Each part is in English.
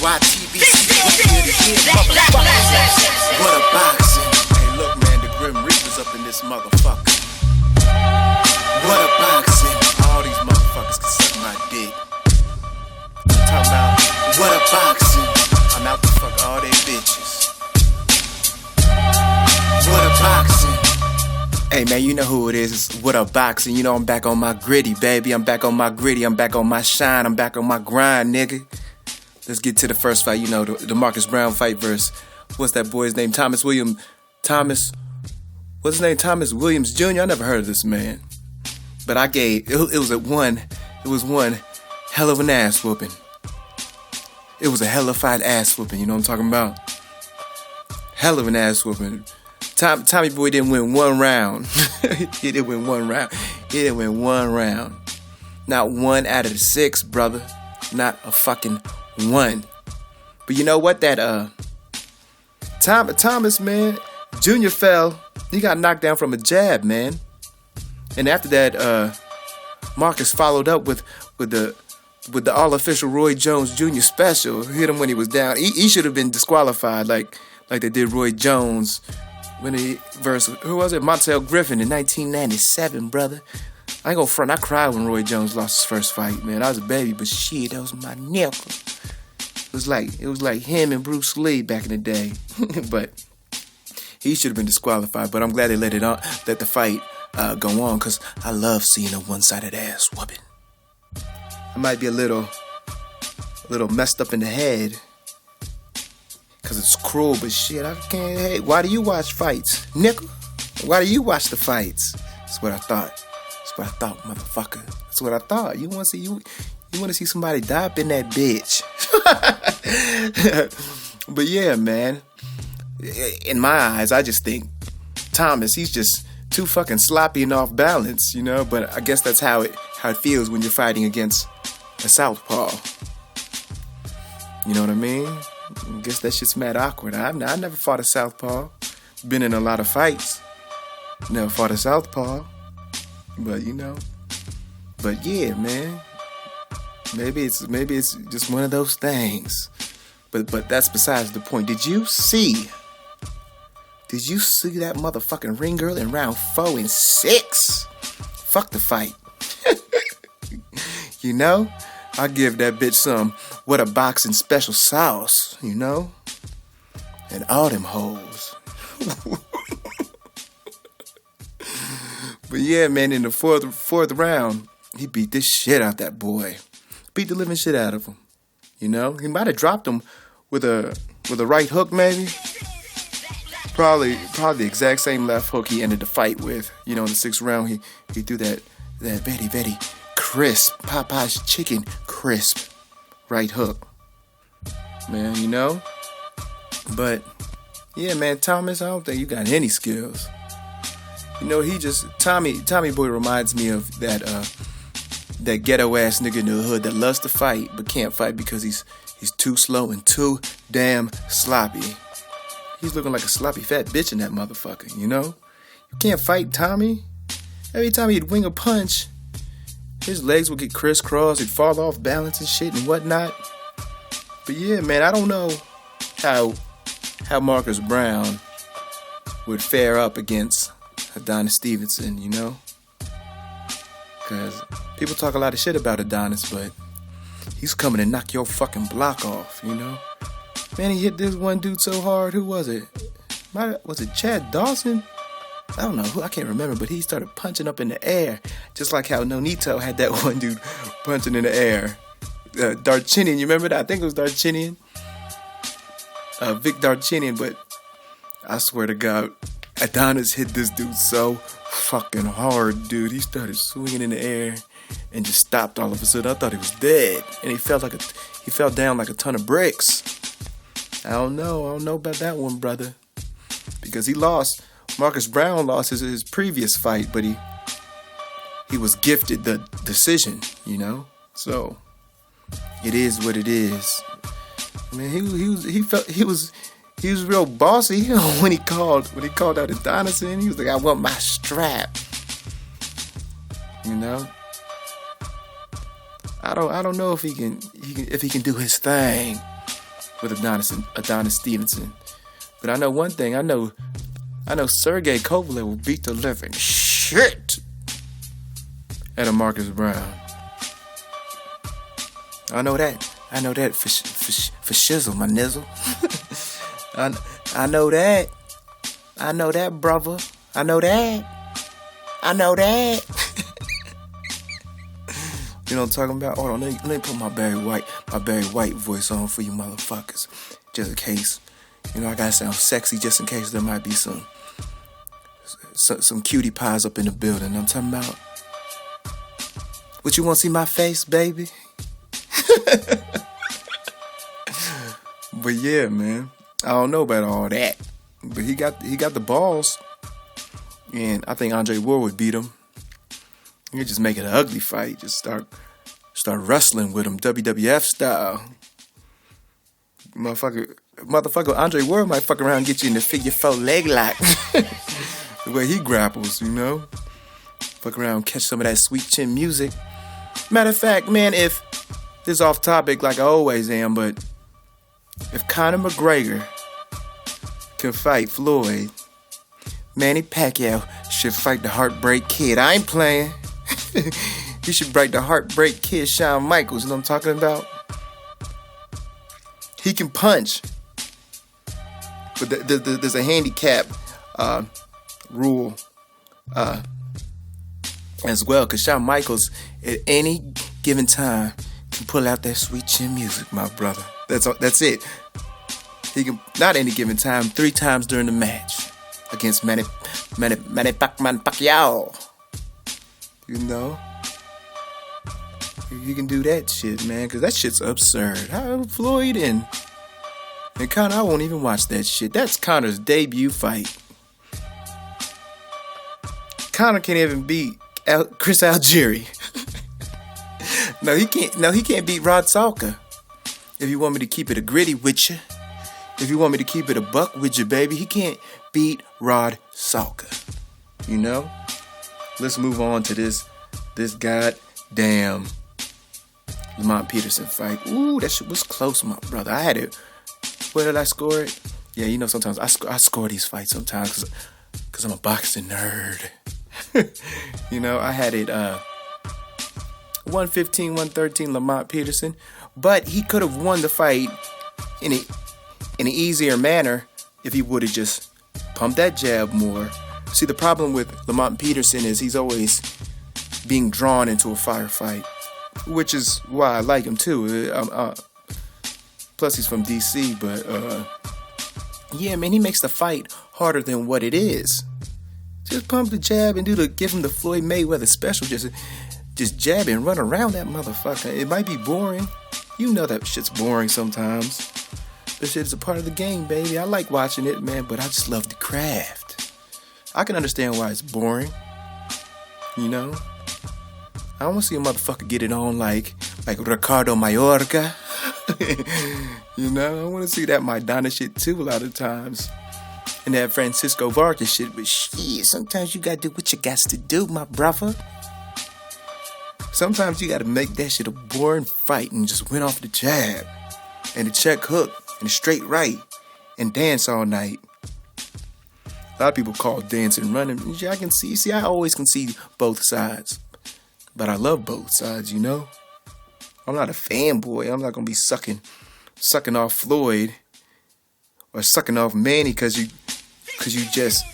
YTBC, what a boxing. Hey, look, man, the Grim Reaper's up in this motherfucker. What a boxing. All these motherfuckers can suck my dick. I'm talking about what a boxing. I'm out to fuck all they bitches. What a boxing. Hey, man, you know who it is. It's what a boxing. You know I'm back on my gritty, baby. I'm back on my gritty. I'm back on my shine. I'm back on my grind, nigga. Let's get to the first fight. You know, the Marcus Brown fight versus, what's that boy's name? Thomas Williams. What's his name? Thomas Williams Jr. I never heard of this man. But I gave, it was one hell of an ass whooping. It was a hellified ass whooping, you know what I'm talking about? Hell of an ass whooping. Tommy Boy didn't win one round. He didn't win one round. He didn't win one round. Not one out of the 6, brother. Not a fucking one. But you know what? That Thomas, man, Junior fell. He got knocked down from a jab, man. And after that, Marcus followed up with the all-official Roy Jones Jr. special. Hit him when he was down. He should have been disqualified, like they did Roy Jones when he versus, who was it? Montel Griffin in 1997, brother. I ain't gonna front. I cried when Roy Jones lost his first fight, man. I was a baby, but shit, that was my nickel. It was like him and Bruce Lee back in the day. But he should have been disqualified. But I'm glad they let the fight go on, because I love seeing a one-sided ass whooping. I might be a little messed up in the head because it's cruel, but shit, I can't. Hey, why do you watch fights, nickel? Why do you watch the fights? That's what I thought. That's what I thought, motherfucker. That's what I thought. You want to see somebody die up in that bitch. But yeah, man. In my eyes, I just think Thomas, he's just too fucking sloppy and off balance, you know. But I guess that's how it feels when you're fighting against a southpaw. You know what I mean? I guess that shit's mad awkward. I never fought a southpaw. Been in a lot of fights. Never fought a southpaw. But you know. But yeah, man. Maybe it's just one of those things. But that's besides the point. Did you see that motherfucking ring girl in round 4 and 6? Fuck the fight. You know? I give that bitch some what a boxing special sauce, you know? And all them hoes. But yeah, man, in the fourth round, he beat this shit out that boy. Beat the living shit out of him. You know? He might have dropped him with a right hook, maybe. Probably the exact same left hook he ended the fight with. You know, in the 6th round, he threw that very, very crisp, Popeye's chicken crisp right hook. Man, you know? But, yeah, man, Thomas, I don't think you got any skills. You know, Tommy Boy reminds me of that ghetto ass nigga in the hood that loves to fight but can't fight because he's too slow and too damn sloppy. He's looking like a sloppy fat bitch in that motherfucker, you know? You can't fight Tommy. Every time he'd wing a punch, his legs would get crisscrossed, he'd fall off balance and shit and whatnot. But yeah, man, I don't know how Marcus Brown would fare up against Adonis Stevenson, you know? Because people talk a lot of shit about Adonis, but he's coming to knock your fucking block off, you know? Man, he hit this one dude so hard. Who was it? Was it Chad Dawson? I don't know who. I can't remember, but he started punching up in the air, just like how Nonito had that one dude punching in the air. Darchinian, you remember that? I think it was Darchinian. Vic Darchinian, but I swear to God, Adonis hit this dude so fucking hard, dude. He started swinging in the air and just stopped all of a sudden. I thought he was dead, and he fell down like a ton of bricks. I don't know about that one, brother, because he lost. Marcus Brown lost his previous fight, but he was gifted the decision, you know. So it is what it is. Man, he was real bossy when he called out Adonis, and he was like, "I want my strap," you know. I don't know if he can do his thing. with Adonis Stevenson. But I know one thing. I know Sergey Kovalev will beat the living shit out of Marcus Brown. I know that for shizzle, my nizzle. I know that. I know that, brother. I know that. You know what I'm talking about? Hold on, let me put my Barry White voice on for you motherfuckers, just in case. You know, I gotta sound sexy just in case there might be some cutie pies up in the building. I'm talking about. What, you want to see my face, baby? But yeah, man, I don't know about all that, but he got the balls, and I think Andre Ward would beat him. You just make it an ugly fight. Just start wrestling with him, WWF style. Motherfucker, Andre Ward might fuck around and get you in the figure 4 leg lock. The way he grapples, you know. Fuck around and catch some of that sweet chin music. Matter of fact, man, if this is off topic like I always am, but if Conor McGregor can fight Floyd, Manny Pacquiao should fight the Heartbreak Kid. I ain't playing. He should break the Heartbreak Kid, Shawn Michaels. You know what I'm talking about? He can punch. But there's a handicap rule as well. Because Shawn Michaels, at any given time, can pull out that sweet chin music, my brother. That's it. He can, not any given time, 3 times during the match against Manny Pacquiao. You know? You can do that shit, man, because that shit's absurd. How Floyd and Conor, I won't even watch that shit. That's Conor's debut fight. Conor can't even beat Chris Algieri. No, he can't beat Rod Salka. If you want me to keep it a gritty with you, if you want me to keep it a buck with you, baby, he can't beat Rod Salka. You know? Let's move on to this goddamn Lamont Peterson fight. Ooh, that shit was close, my brother. I had it. Where did I score it? Yeah, you know, sometimes I score these fights sometimes because I'm a boxing nerd. You know, I had it 115-113 Lamont Peterson, but he could have won the fight in an easier manner if he would have just pumped that jab more. See, the problem with Lamont Peterson is he's always being drawn into a firefight, which is why I like him too. Plus, he's from DC, but yeah, man, he makes the fight harder than what it is. Just pump the jab and give him the Floyd Mayweather special. Just jab and run around that motherfucker. It might be boring. You know that shit's boring sometimes. This shit's a part of the game, baby. I like watching it, man, but I just love the craft. I can understand why it's boring. You know? I don't want to see a motherfucker get it on like Ricardo Mayorga. You know? I want to see that Maidana shit too a lot of times. And that Francisco Vargas shit. But shit, sometimes you got to do what you got to do, my brother. Sometimes you got to make that shit a boring fight and just win off the jab. And the check hook. And the straight right. And dance all night. A lot of people call dancing running. I can see. See, I always can see both sides. But I love both sides, you know? I'm not a fanboy. I'm not going to be sucking off Floyd or sucking off Manny because you just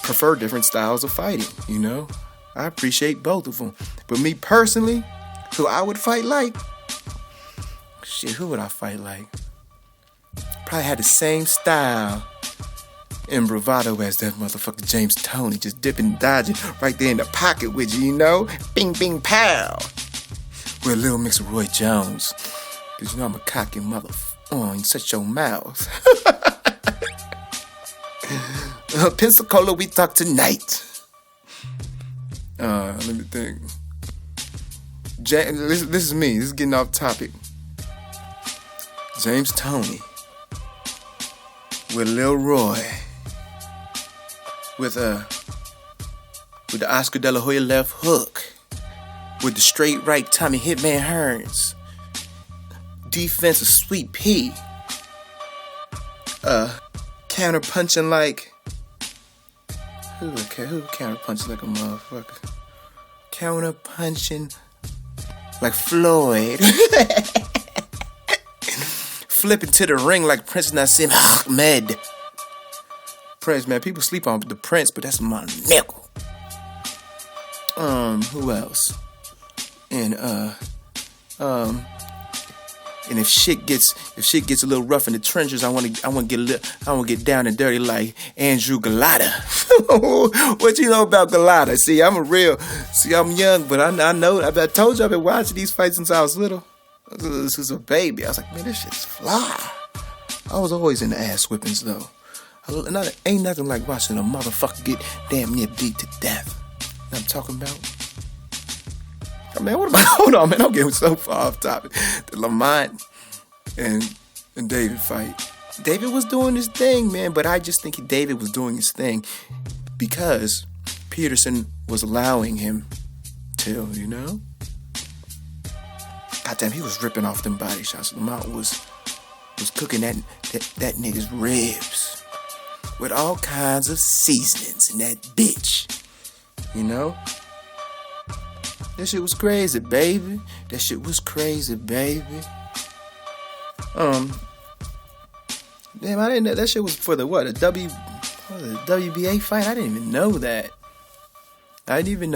prefer different styles of fighting, you know? I appreciate both of them. But me personally, who I would fight like? Shit, who would I fight like? Probably had the same style and bravado as that motherfucker James Toney, just dipping and dodging right there in the pocket with you, you know? Bing, bing, pow. With a little mix of Roy Jones. Because you know I'm a cocky motherfucker. You shut your mouth. Pensacola, we talk tonight. Let me think. This is me. This is getting off topic. James Toney. With Lil Roy. With the Oscar De La Hoya left hook. With the straight right Tommy Hitman Hearns. defense of Sweet Pea. Counter punching like who counter punches like a motherfucker? Counter punching like Floyd. Flipping to the ring like Prince Nassim Ahmed. Prince, man, people sleep on the Prince, but that's my nigga. Who else? And and if shit gets a little rough in the trenches, I want to get down and dirty like Andrew Galata. What you know about Galata? See, I'm young, but I know. I told you I've been watching these fights since I was little. This was a baby. I was like, man, this shit's fly. I was always into ass whippings though. Ain't nothing like watching a motherfucker get damn near beat to death. You know what I'm talking about? Oh, man, what about? Hold on, man. I'm getting so far off topic. The Lamont and David fight. David was doing his thing, man, but I just think David was doing his thing because Peterson was allowing him to, you know? Goddamn, he was ripping off them body shots. Lamont was cooking that nigga's ribs with all kinds of seasonings in that bitch, you know? That shit was crazy, baby. That shit was crazy, baby. Damn, I didn't know that shit was for the WBA fight. I didn't even know that. I didn't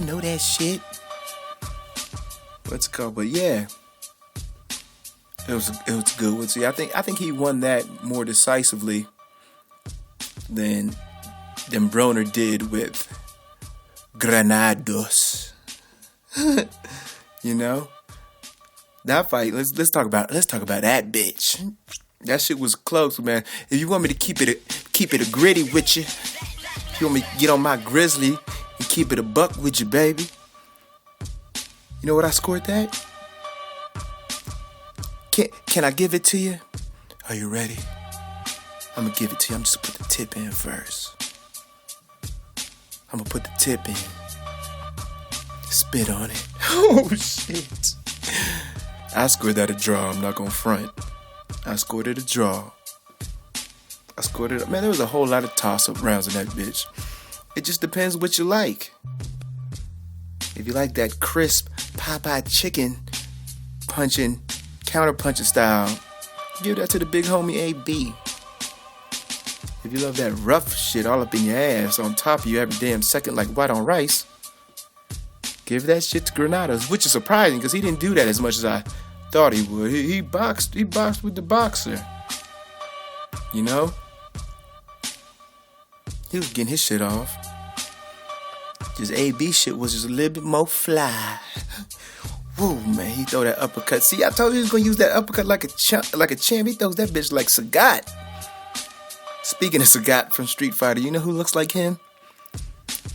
know that shit. What's it called? But yeah, it was a good one. See, I think he won that more decisively than Broner did with Granados. You know, that fight. Let's talk about that bitch. That shit was close, man. If you want me to keep it a gritty with you, if you want me to get on my grizzly and keep it a buck with you, baby. You know what I scored that? Can I give it to you? Are you ready? I'm gonna give it to you. I'm just gonna put the tip in first. I'm gonna put the tip in. Spit on it. Oh, shit. I scored that a draw. I'm not gonna front. I scored it a draw. Man, there was a whole lot of toss-up rounds in that bitch. It just depends what you like. If you like that crisp Popeye chicken punching, counter-punching style, give that to the big homie AB. If you love that rough shit all up in your ass on top of you every damn second like white on rice, give that shit to Granados, which is surprising because he didn't do that as much as I thought he would. He boxed with the boxer. You know? He was getting his shit off. Just AB shit was just a little bit more fly. Woo, man, he throw that uppercut. See, I told you he was gonna use that uppercut like a champ. He throws that bitch like Sagat. Speaking of Sagat from Street Fighter, you know who looks like him?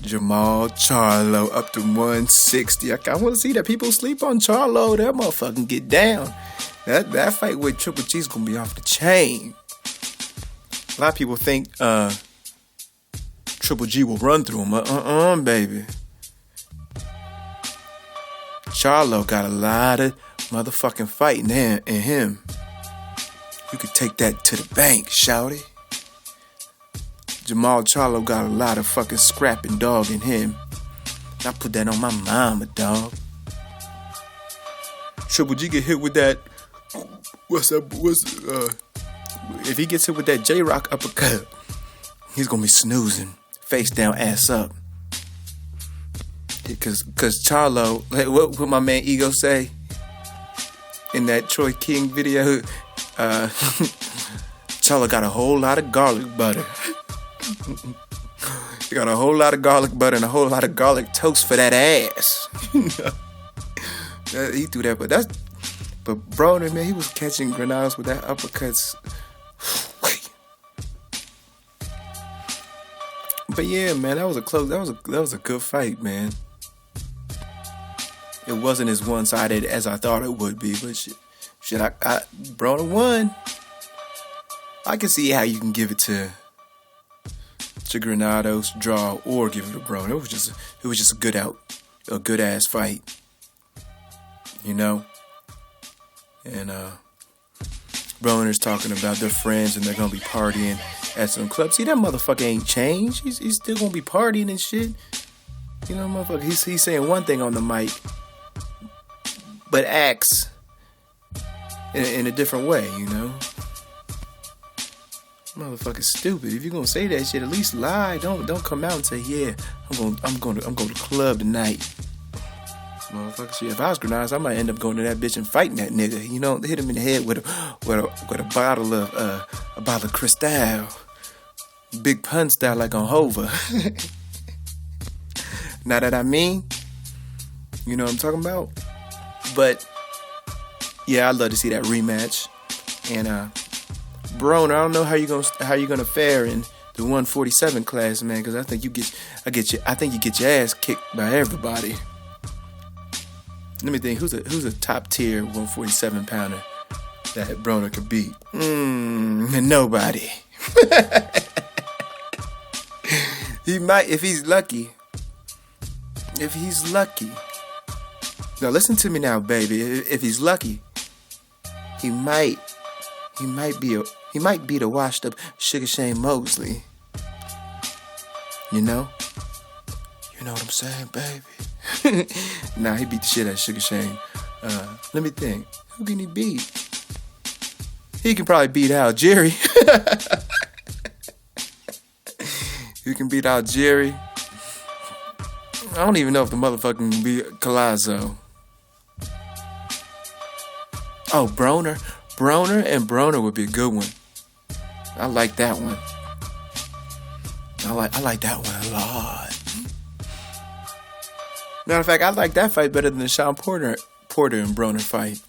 Jamal Charlo up to 160. I want to see that. People sleep on Charlo. That motherfucking get down. That fight with Triple G's gonna be off the chain. A lot of people think Triple G will run through him. Baby. Charlo got a lot of motherfucking fighting in him. You could take that to the bank, shouty. Jamal Charlo got a lot of fucking scrapping dog in him. I put that on my mama, dog. Triple G get hit with that. If he gets hit with that J-Rock uppercut, he's gonna be snoozing, face down, ass up. Cause Charlo, like what my man Ego say in that Troy King video, Charlo got a whole lot of garlic butter. He got a whole lot of garlic butter and a whole lot of garlic toast for that ass. He threw that, but Broner, man, he was catching Granados with that uppercuts. But yeah, man, that was a good fight, man. It wasn't as one-sided as I thought it would be, but shit, Broner won. I can see how you can give it to Granados, draw, or give it to Broner. It was just a good ass fight. You know? And Broner's talking about their friends and they're gonna be partying at some club. See, that motherfucker ain't changed. He's still gonna be partying and shit. You know, motherfucker, he's saying one thing on the mic, but acts in a different way, you know? Motherfucker's stupid. If you're gonna say that shit, at least lie. Don't come out and say, yeah, I'm going to the club tonight. Motherfucker, shit. If I was Granados, I might end up going to that bitch and fighting that nigga. You know, hit him in the head with a bottle of Cristal, big pun style like on Hova. Now that I mean, you know what I'm talking about. But yeah, I'd love to see that rematch. And Broner, I don't know how you gonna fare in the 147 class, man, because I think you get your ass kicked by everybody. Let me think, who's a top tier 147 pounder that Broner could beat? Nobody. He might if he's lucky. Now listen to me now, baby. If he's lucky, he might beat a washed up Sugar Shane Mosley. You know what I'm saying, baby? Nah, he beat the shit out of Sugar Shane. Let me think. Who can he beat? He can probably beat Al Jerry. He can beat Al Jerry. I don't even know if the motherfucker can beat Collazo. Oh, Broner would be a good one. I like that one. I like that one a lot. Matter of fact, I like that fight better than the Sean Porter and Broner fight.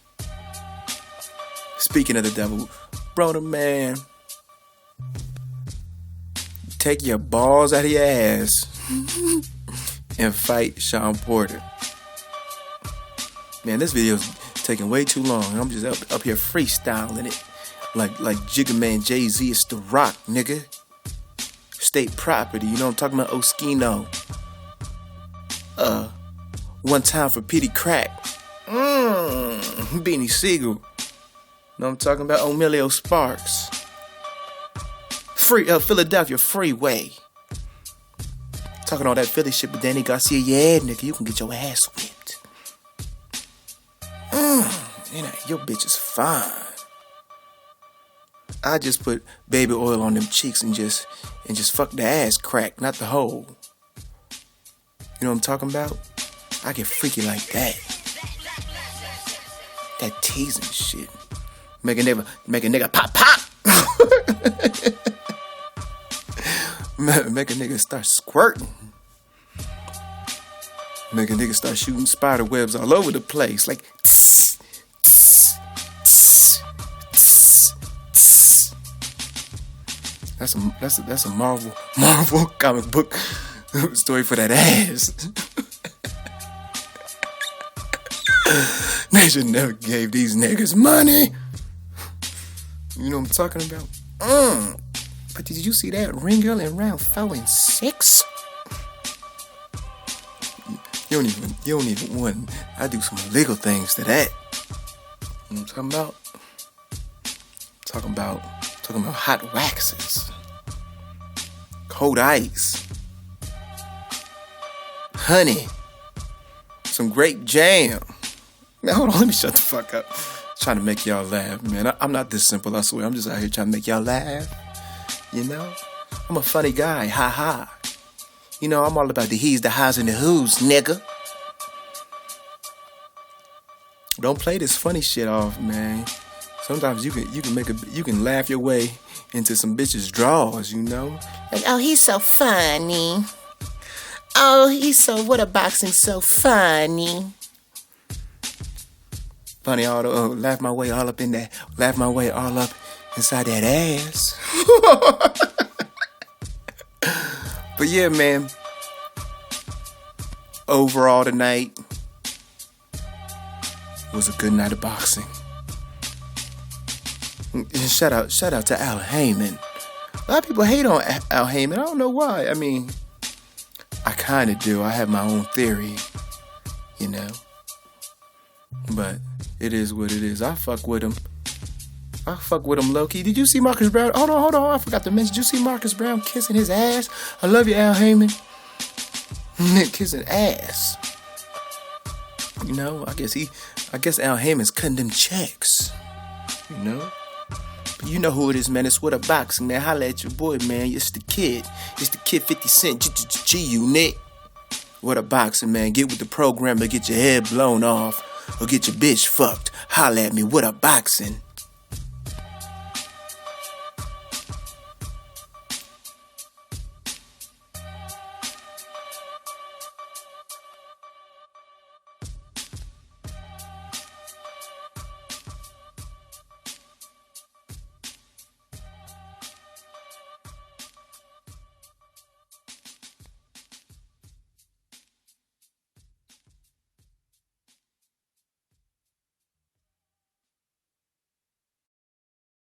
Speaking of the devil, Broner, man, take your balls out of your ass and fight Sean Porter. Man, this video's taking way too long. I'm just up here freestyling it. Like Jigga Man Jay-Z, it's The Rock, nigga. State property, you know what I'm talking about? Oskino. One time for Petey Crack. Beanie Siegel. Know what I'm talking about? Emilio Sparks. Philadelphia Freeway. Talking all that Philly shit, but Danny Garcia, yeah, nigga, you can get your ass whipped. You know, your bitch is fine. I just put baby oil on them cheeks and just fuck the ass crack, not the hole. You know what I'm talking about? I get freaky like that. That teasing shit. Make a nigga pop pop. Make a nigga start squirting. Make a nigga start shooting spider webs all over the place. Like tss, tss, tss, tss, tss. That's a Marvel comic book story for that ass. They should never gave these niggas money. You know what I'm talking about? But did you see that ring girl in round 4 and 6? You don't even want. I do some illegal things to that. You know what I'm talking about? Talking about hot waxes, cold ice, honey, some grape jam. Man, hold on, let me shut the fuck up. Trying to make y'all laugh, man. I'm not this simple, I swear. I'm just out here trying to make y'all laugh. You know? I'm a funny guy, ha ha. You know, I'm all about the he's, the highs, and the who's, nigga. Don't play this funny shit off, man. Sometimes you can laugh your way into some bitches' drawers, you know? Like, oh, he's so funny. Oh, what a boxing so funny. Funny laugh my way all up inside that ass. But yeah, man. Overall tonight was a good night of boxing. And shout out to Al Heyman. A lot of people hate on Al Heyman. I don't know why. I mean, I kind of do. I have my own theory, you know. But It is what it is. I fuck with him. Low-key. Did you see Marcus Brown? Hold on. I forgot to mention. Did you see Marcus Brown kissing his ass? I love you, Al Heyman. Kissing ass. You know, I guess Al Heyman's cutting them checks. You know? But you know who it is, man. It's What a Boxing, man. Holla at your boy, man. It's the kid. It's the kid 50 Cent. G-Unit. What a Boxing, man. Get with the program or get your head blown off. Or get your bitch fucked. Holla at me. What a Boxing.